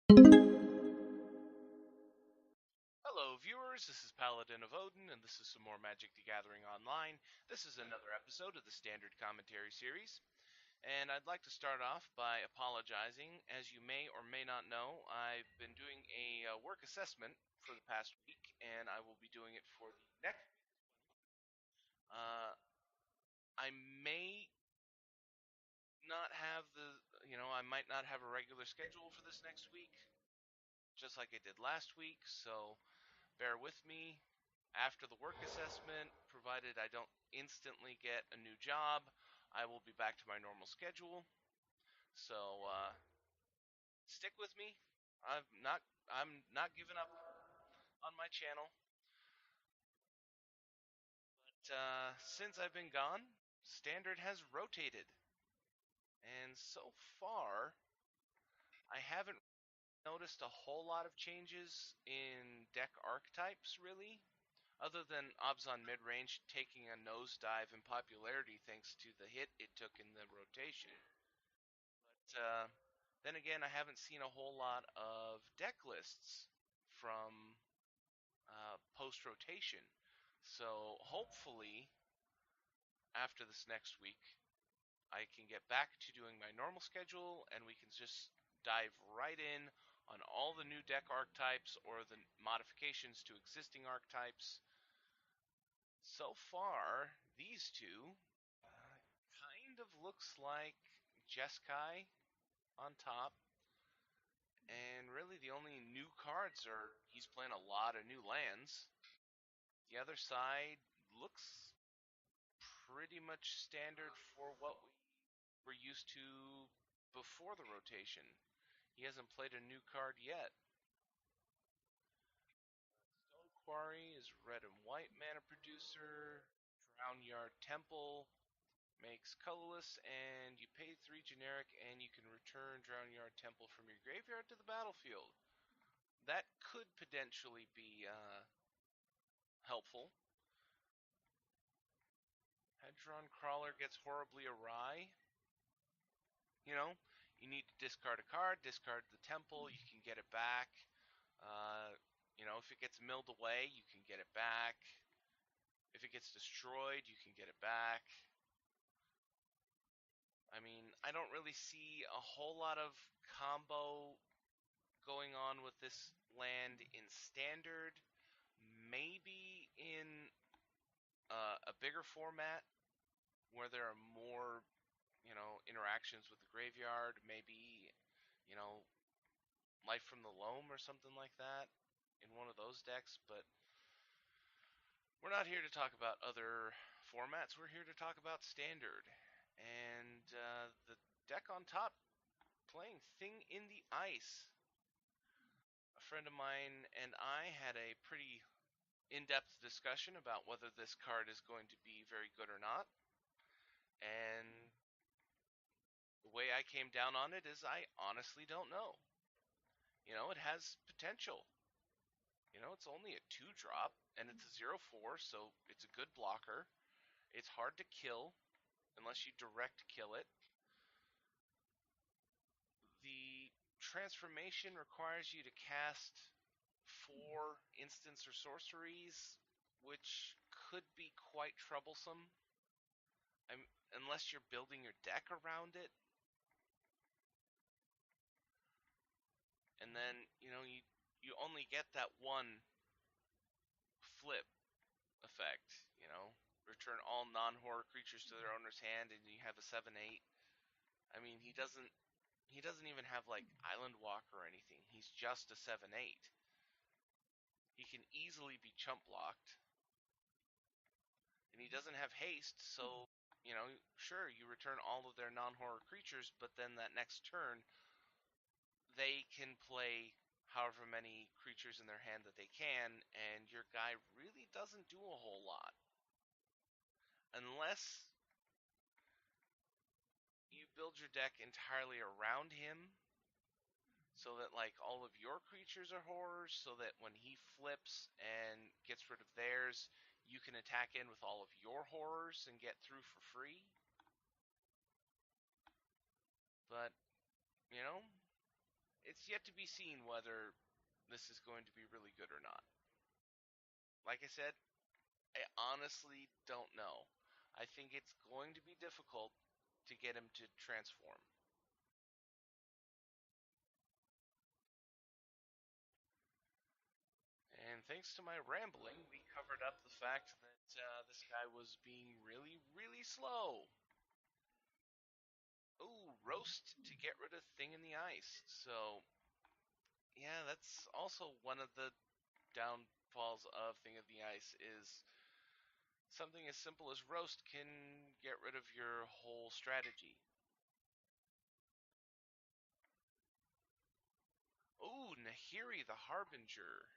Hello viewers, this is Paladin of Odin, and this is some more Magic the Gathering Online. This is another episode of the Standard Commentary Series, and I'd like to start off by apologizing. As you may or may not know, I've been doing a work assessment for the past week, and I will be doing it for the next. Uh, I may not have I might not have a regular schedule for this next week, just like I did last week, so bear with me. After the work assessment, provided I don't instantly get a new job, I will be back to my normal schedule. So stick with me. I'm not giving up on my channel. But since I've been gone, Standard has rotated, and so far I haven't noticed a whole lot of changes in deck archetypes, really. Other than Abzan Midrange taking a nosedive in popularity thanks to the hit it took in the rotation. But then again, I haven't seen a whole lot of deck lists from post rotation. So hopefully, after this next week, I can get back to doing my normal schedule and we can just dive right in on all the new deck archetypes or the modifications to existing archetypes. So far, these two kind of looks like Jeskai on top, and really the only new cards are he's playing a lot of new lands. The other side looks pretty much standard for what we were used to before the rotation. He hasn't played a new card yet. Stone Quarry is red and white mana producer. Drown Yard Temple makes colorless, and you pay 3 generic, and you can return Drown Yard Temple from your graveyard to the battlefield. That could potentially be helpful. Hedron Crawler gets horribly awry. You know, you need to discard a card, discard the temple, you can get it back. If it gets milled away, you can get it back. If it gets destroyed, you can get it back. I mean, I don't really see a whole lot of combo going on with this land in standard. Maybe in a bigger format where there are more, interactions with the graveyard. Maybe, you know, Life from the Loam or something like that in one of those decks. But we're not here to talk about other formats. We're here to talk about standard. And the deck on top playing Thing in the Ice. A friend of mine and I had a pretty in-depth discussion about whether this card is going to be very good or not. And the way I came down on it is I honestly don't know. It has potential. It's only a 2-drop, and it's a 0/4, so it's a good blocker. It's hard to kill, unless you direct kill it. The transformation requires you to cast 4 instants or sorceries, which could be quite troublesome. Unless you're building your deck around it. And then, you only get that one flip effect, return all non-horror creatures to their owner's hand, and you have a 7/8. I mean, he doesn't even have like Island Walk or anything. He's just a 7/8. He can easily be chump blocked, and he doesn't have haste, so sure, you return all of their non-horror creatures, but then that next turn they can play however many creatures in their hand that they can, and your guy really doesn't do a whole lot. Unless you build your deck entirely around him, so that like all of your creatures are horrors, so that when he flips and gets rid of theirs, you can attack in with all of your horrors and get through for free. But, you know, it's yet to be seen whether this is going to be really good or not. Like I said, I honestly don't know. I think it's going to be difficult to get him to transform. And thanks to my rambling, we covered up the fact that this guy was being really, really slow. Ooh, roast to get rid of Thing in the Ice. So, yeah, that's also one of the downfalls of Thing in the Ice is something as simple as roast can get rid of your whole strategy. Ooh, Nahiri the Harbinger.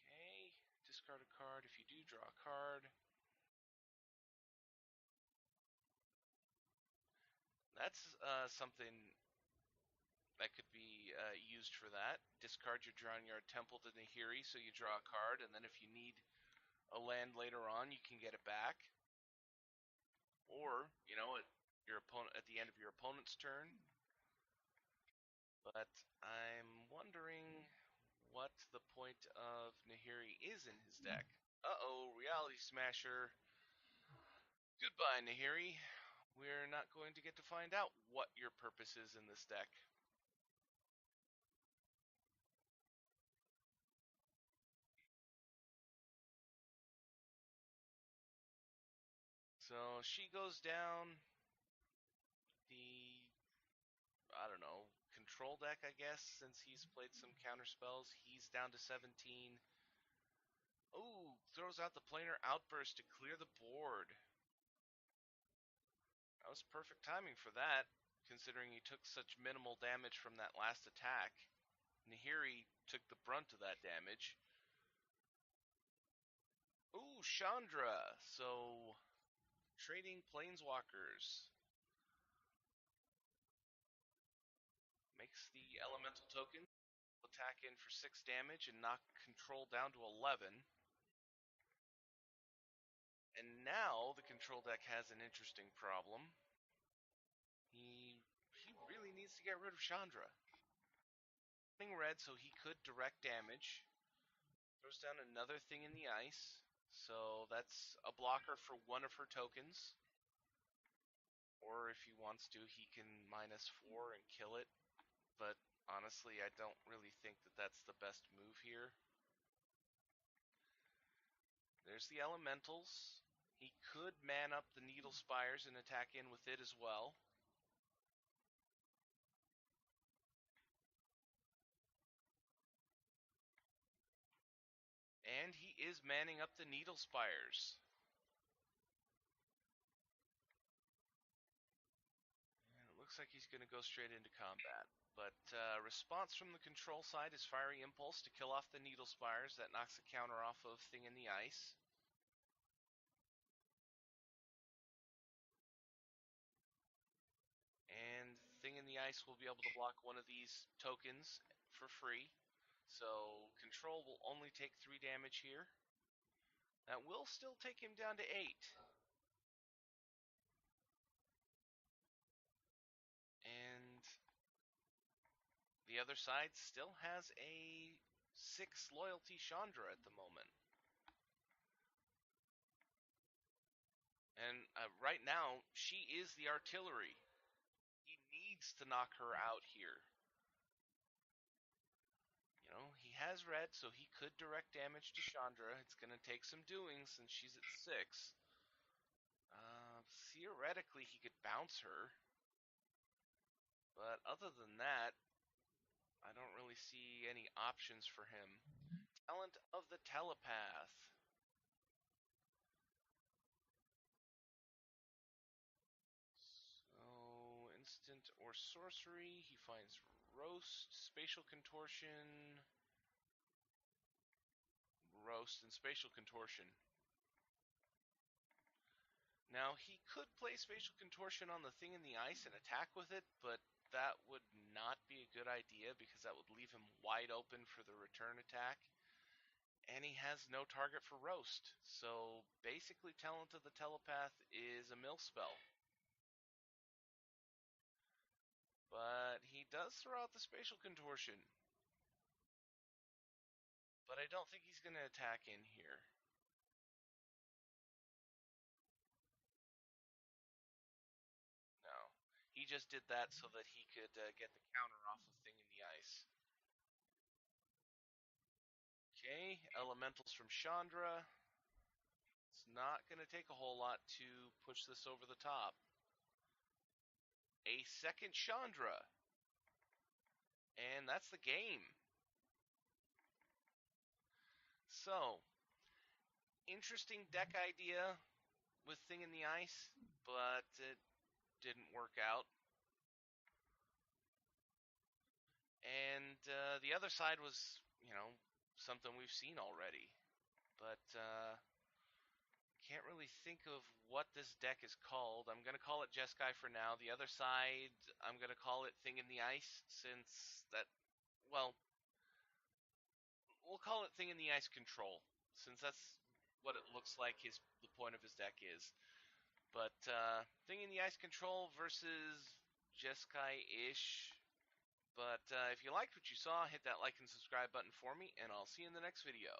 Okay, discard a card if you do draw a card. That's something that could be used for that. Discard your Drown Yard Temple to Nahiri so you draw a card, and then if you need a land later on, you can get it back. Or, at the end of your opponent's turn. But I'm wondering what the point of Nahiri is in his deck. Uh-oh, Reality Smasher. Goodbye, Nahiri. We're not going to get to find out what your purpose is in this deck. So she goes down. The, I don't know, control deck, I guess, since he's played some counter spells. He's down to 17. Oh, throws out the planar outburst to clear the board. That was perfect timing for that, considering he took such minimal damage from that last attack. Nahiri took the brunt of that damage. Ooh, Chandra. So, trading planeswalkers. Makes the elemental token attack in for 6 damage and knock control down to 11. And now the control deck has an interesting problem. He really needs to get rid of Chandra. Red, so he could direct damage. Throws down another Thing in the Ice. So that's a blocker for one of her tokens. Or if he wants to, he can -4 and kill it. But honestly, I don't really think that that's the best move here. There's the elementals. He could man up the Needle Spires and attack in with it as well. And he is manning up the Needle Spires. And it looks like he's going to go straight into combat. But response from the control side is Fiery Impulse to kill off the Needle Spires. That knocks the counter off of Thing in the Ice. And Thing in the Ice will be able to block one of these tokens for free. So control will only take 3 damage here. That will still take him down to 8. And the other side still has a 6 loyalty Chandra at the moment. And right now, she is the artillery. He needs to knock her out here. You know, he has red, so he could direct damage to Chandra. It's going to take some doing since she's at 6. Theoretically, he could bounce her. But other than that, I don't really see any options for him. Talent of the Telepath. So, instant or sorcery, he finds Roast, Spatial Contortion, Roast, and Spatial Contortion. Now, he could play Spatial Contortion on the Thing in the Ice and attack with it, but that would not be a good idea because that would leave him wide open for the return attack. And he has no target for Roast. So, basically, Talent of the Telepath is a mill spell. but he does throw out the spatial contortion. But I don't think he's going to attack in here. No. He just did that so that he could get the counter off of Thing in the Ice. Okay, elementals from Chandra. It's not going to take a whole lot to push this over the top. A second Chandra. And that's the game. So, interesting deck idea with Thing in the Ice, but it didn't work out. And the other side was, something we've seen already. But can't really think of what this deck is called. I'm going to call it Jeskai for now. The other side, I'm going to call it Thing in the Ice, since that, well, we'll call it Thing in the Ice Control, since that's what it looks like the point of his deck is. But Thing in the Ice Control versus Jeskai-ish. But if you liked what you saw, hit that like and subscribe button for me, and I'll see you in the next video.